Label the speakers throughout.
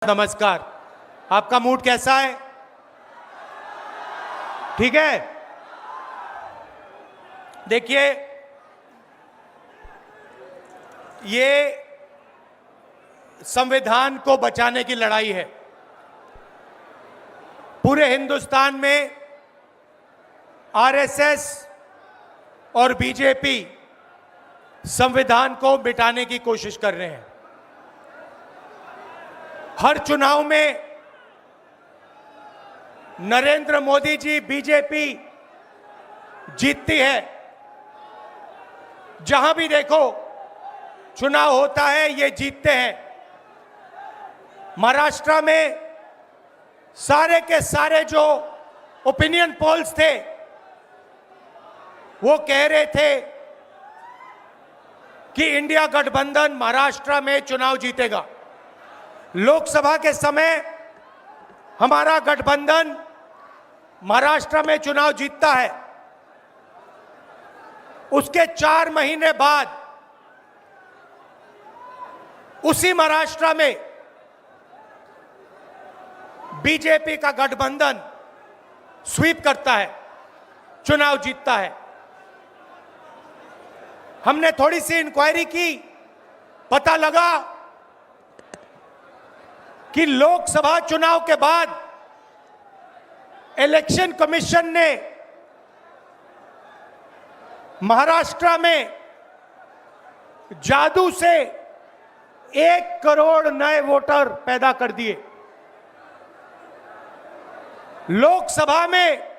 Speaker 1: नमस्कार। आपका मूड कैसा है? ठीक है। देखिए, ये संविधान को बचाने की लड़ाई है। पूरे हिंदुस्तान में आरएसएस और बीजेपी संविधान को मिटाने की कोशिश कर रहे हैं। हर चुनाव में नरेंद्र मोदी जी बीजेपी जीतती है। जहां भी देखो चुनाव होता है, ये जीतते हैं। महाराष्ट्र में सारे के सारे जो ओपिनियन पोल्स थे वो कह रहे थे कि इंडिया गठबंधन महाराष्ट्र में चुनाव जीतेगा। लोकसभा के समय हमारा गठबंधन महाराष्ट्र में चुनाव जीतता है। उसके 4 महीने बाद उसी महाराष्ट्र में बीजेपी का गठबंधन स्वीप करता है, चुनाव जीतता है। हमने थोड़ी सी इंक्वायरी की, पता लगा कि लोकसभा चुनाव के बाद इलेक्शन कमीशन ने महाराष्ट्र में जादू से 1 करोड़ नए वोटर पैदा कर दिए। लोकसभा में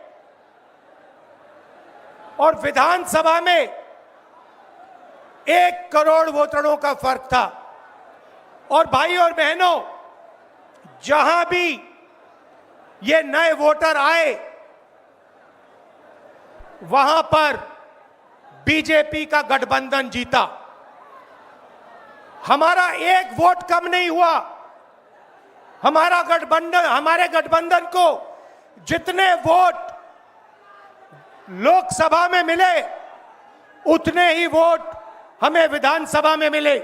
Speaker 1: और विधानसभा में 1 करोड़ वोटरों का फर्क था। और भाई और बहनों, जहां भी ये नए वोटर आए वहां पर बीजेपी का गठबंधन जीता। हमारा 1 वोट कम नहीं हुआ। हमारे गठबंधन को जितने वोट लोकसभा में मिले उतने ही वोट हमें विधानसभा में मिले।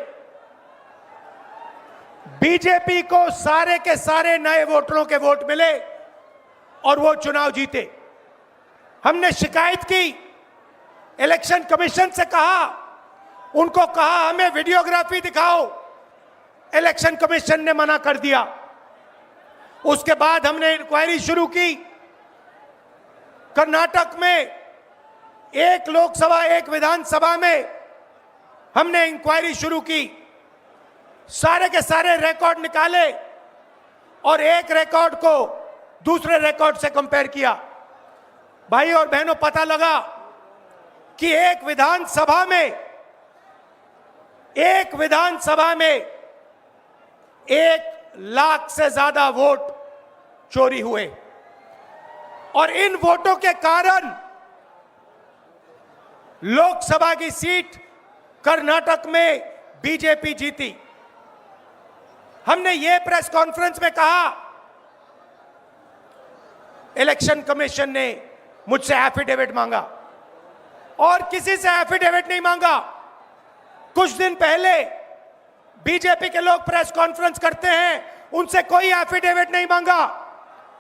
Speaker 1: बीजेपी को सारे के सारे नए वोटरों के वोट मिले और वो चुनाव जीते। हमने शिकायत की, इलेक्शन कमीशन से कहा, उनको कहा हमें वीडियोग्राफी दिखाओ। इलेक्शन कमीशन ने मना कर दिया। उसके बाद हमने इंक्वायरी शुरू की। कर्नाटक में 1 लोकसभा 1 विधानसभा में हमने इंक्वायरी शुरू की। सारे के सारे रिकॉर्ड निकाले और एक रिकॉर्ड को दूसरे रिकॉर्ड से कंपेयर किया। भाई और बहनों, पता लगा कि एक विधानसभा में 1 लाख से ज्यादा वोट चोरी हुए। और इन वोटों के कारण लोकसभा की सीट कर्नाटक में बीजेपी जीती। हमने ये प्रेस कॉन्फ्रेंस में कहा, इलेक्शन कमीशन ने मुझसे एफिडेविट मांगा और किसी से एफिडेविट नहीं मांगा। कुछ दिन पहले बीजेपी के लोग प्रेस कॉन्फ्रेंस करते हैं, उनसे कोई एफिडेविट नहीं मांगा।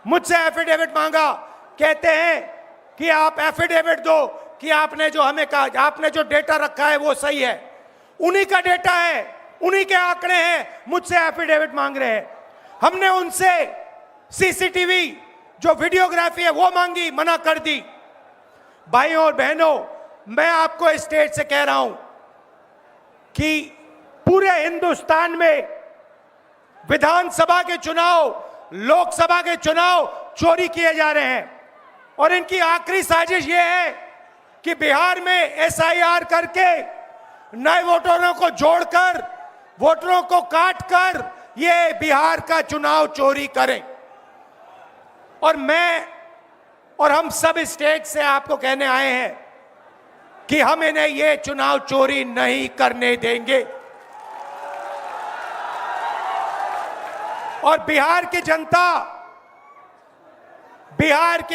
Speaker 1: मुझसे एफिडेविट मांगा। कहते हैं कि आप एफिडेविट दो कि आपने जो हमें कहा, आपने जो डेटा रखा है वो सही है। उन्हीं का डेटा है, उन्हीं के आंकड़े हैं, मुझसे एफिडेविट मांग रहे हैं। हमने उनसे सीसीटीवी जो वीडियोग्राफी है वो मांगी, मना कर दी। भाइयों और बहनों, मैं आपको इस स्टेज से कह रहा हूं कि पूरे हिंदुस्तान में विधानसभा के चुनाव, लोकसभा के चुनाव चोरी किए जा रहे हैं। और इनकी आखिरी साजिश ये है कि बिहार में एसआईआर करके नए वोटरों को जोड़कर, वोटरों को काटकर ये बिहार का चुनाव चोरी करें। और मैं और हम सब स्टेट से आपको कहने आए हैं कि हम इन्हें ये चुनाव चोरी नहीं करने देंगे। और बिहार की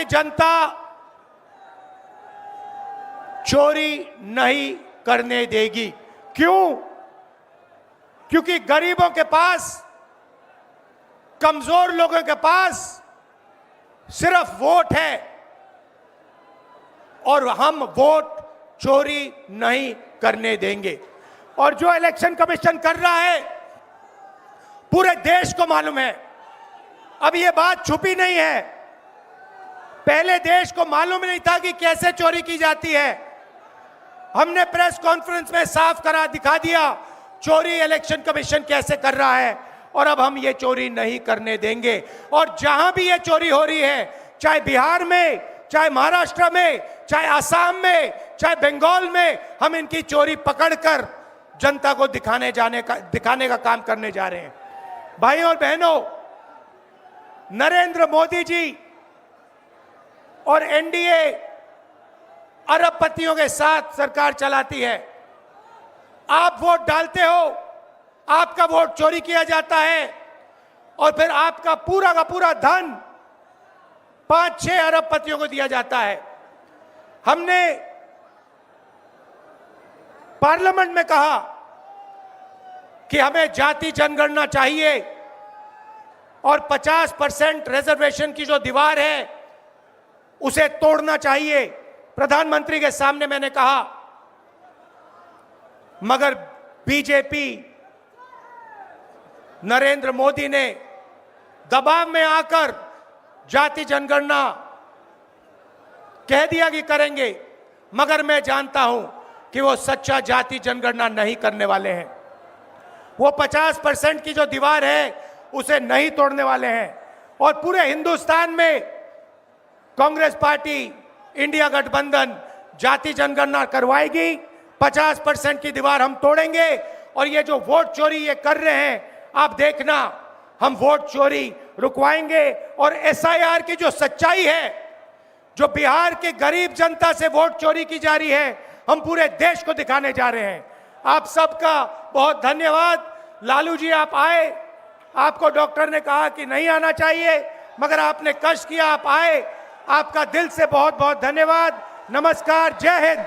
Speaker 1: जनता चोरी नहीं करने देगी। क्यों? क्योंकि गरीबों के पास कमजोर लोगों के पास सिर्फ वोट है और हम वोट चोरी नहीं करने देंगे। और जो इलेक्शन कमीशन कर रहा है पूरे देश को मालूम है। अब ये बात छुपी नहीं है, पहले देश को मालूम नहीं था कि कैसे चोरी की जाती है। हमने प्रेस कॉन्फ्रेंस में साफ करा दिखा दिया चोरी इलेक्शन कमीशन कैसे कर रहा है, और अब हम ये चोरी नहीं करने देंगे। और जहां भी ये चोरी हो रही है, चाहे बिहार में, चाहे महाराष्ट्र में, चाहे असम में, चाहे बंगाल में, हम इनकी चोरी पकड़कर जनता को दिखाने का काम करने जा रहे हैं। भाइयों और बहनों, नरेंद्र मोदी जी और एनडीए अरबपतियों के साथ सरकार चलाती है। आप वोट डालते हो, आपका वोट चोरी किया जाता है और फिर आपका पूरा का पूरा धन 5-6 अरबपतियों को दिया जाता है। हमने पार्लियामेंट में कहा कि हमें जाति जनगणना चाहिए और 50% रिजर्वेशन की जो दीवार है उसे तोड़ना चाहिए। प्रधानमंत्री के सामने मैंने कहा, मगर बीजेपी, नरेंद्र मोदी ने दबाव में आकर जाति जनगणना कह दिया कि करेंगे, मगर मैं जानता हूं कि वो सच्चा जाति जनगणना नहीं करने वाले हैं। वो 50% की जो दीवार है उसे नहीं तोड़ने वाले हैं। और पूरे हिंदुस्तान में कांग्रेस पार्टी, इंडिया गठबंधन जाति जनगणना करवाएगी, 50% की दीवार हम तोड़ेंगे। और ये जो वोट चोरी ये कर रहे हैं, आप देखना, हम वोट चोरी रुकवाएंगे। और एसआईआर की जो सच्चाई है, जो बिहार के गरीब जनता से वोट चोरी की जा रही है, हम पूरे देश को दिखाने जा रहे हैं। आप सबका बहुत धन्यवाद। लालू जी, आप आए, आपको डॉक्टर ने कहा कि नहीं आना चाहिए, मगर आपने कष्ट किया, आप आए। आपका दिल से बहुत बहुत धन्यवाद। नमस्कार, जय हिंद।